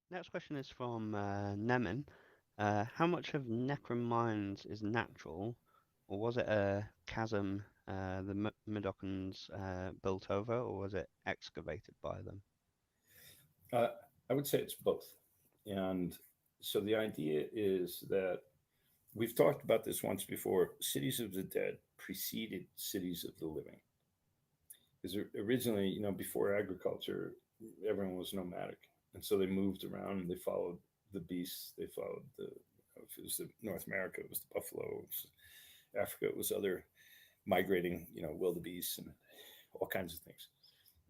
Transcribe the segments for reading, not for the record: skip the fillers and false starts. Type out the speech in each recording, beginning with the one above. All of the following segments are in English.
Next question is from Nemin. How much of Necrum Mines is natural, or was it a chasm the Mudokons built over, or was it excavated by them? Uh, I would say it's both. And so the idea is that we've talked about this once before. Cities of the dead preceded cities of the living. Because originally, before agriculture, everyone was nomadic. And so they moved around and they followed the beasts. They followed if it was North America, it was the buffalo. It was Africa, it was other migrating, wildebeest and all kinds of things.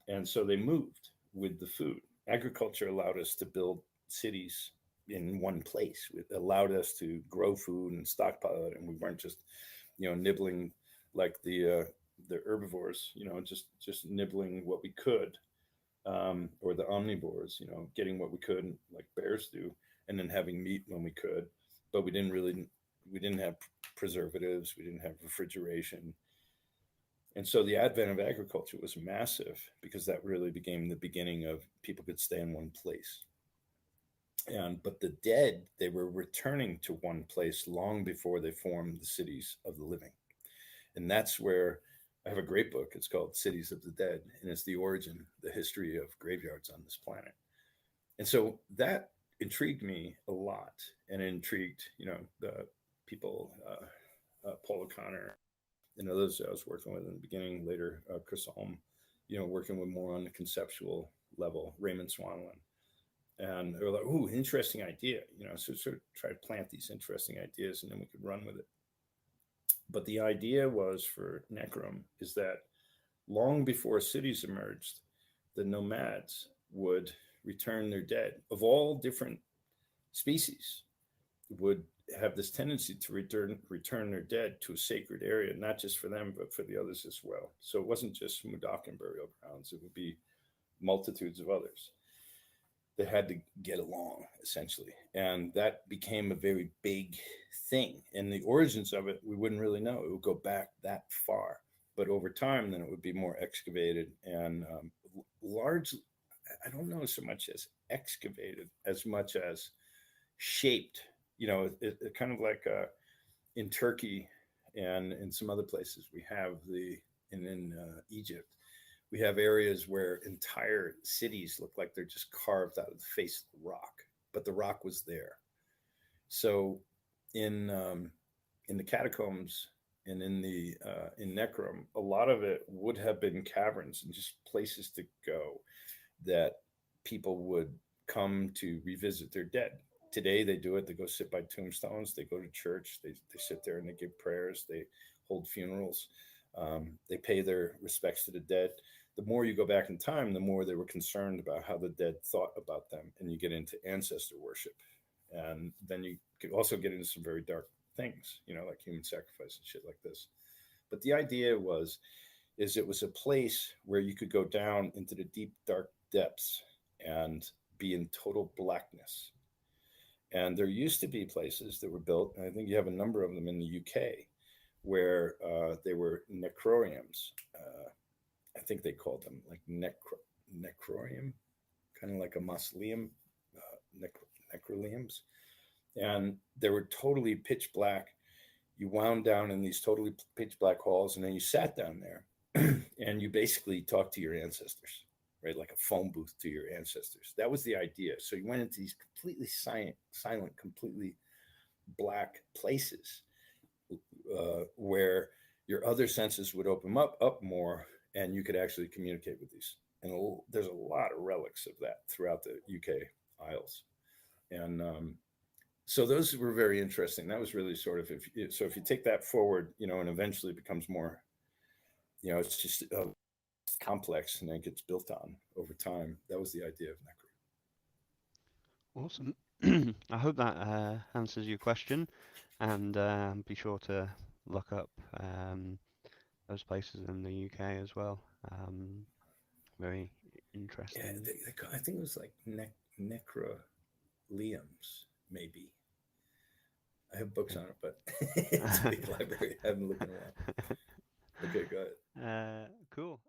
And so they moved with the food. Agriculture allowed us to build cities in one place. It allowed us to grow food and stockpile it, and we weren't just, nibbling like the herbivores, just nibbling what we could, or the omnivores, getting what we could, like bears do, and then having meat when we could. But we didn't have preservatives, we didn't have refrigeration, and so the advent of agriculture was massive because that really became the beginning of people could stay in one place. And but the dead, they were returning to one place long before they formed the cities of the living. And that's where I have a great book. It's called Cities of the Dead, and it's the origin, the history of graveyards on this planet. And so that intrigued me a lot, and it intrigued, the people, Paul O'Connor and others I was working with in the beginning, later Chris Holm, working with more on the conceptual level, Raymond Swanlin. And they were like, "Ooh, interesting idea," so sort of try to plant these interesting ideas and then we could run with it. But the idea was for Necrum is that long before cities emerged, the nomads would return their dead of all different species, would have this tendency to return their dead to a sacred area, not just for them, but for the others as well. So it wasn't just Mudokan burial grounds, it would be multitudes of others that had to get along, essentially. And that became a very big thing. And the origins of it, we wouldn't really know. It would go back that far. But over time, then it would be more excavated and large. I don't know so much as excavated as much as shaped. Kind of like in Turkey and in some other places, we have in Egypt, we have areas where entire cities look like they're just carved out of the face of the rock, but the rock was there. So in in the catacombs and in Necrum, a lot of it would have been caverns and just places to go that people would come to revisit their dead. Today they do it. They go sit by tombstones. They go to church. They sit there and they give prayers. They hold funerals. They pay their respects to the dead. The more you go back in time, the more they were concerned about how the dead thought about them, and you get into ancestor worship, and then you could also get into some very dark things, like human sacrifice and shit like this. But the idea is it was a place where you could go down into the deep dark depths and be in total blackness. And there used to be places that were built, and I think you have a number of them in the UK, where they were necroriums. I think they called them like necrorium, kind of like a mausoleum, necroleums. And they were totally pitch black. You wound down in these totally pitch black halls, and then you sat down there and you basically talked to your ancestors, right? Like a phone booth to your ancestors. That was the idea. So you went into these completely silent, completely black places where your other senses would open up more, and you could actually communicate with these. And there's a lot of relics of that throughout the UK Isles, and so those were very interesting. That was really sort of if you take that forward, and eventually it becomes more, it's just complex and then gets built on over time. That was the idea of Necro. Awesome. I hope that answers your question, and be sure to look up those places in the UK as well. Very Yeah, interesting. I think it was like necroleums, maybe. I have books on it, but it's a big library. I haven't looked in a while. Okay, go ahead. Cool.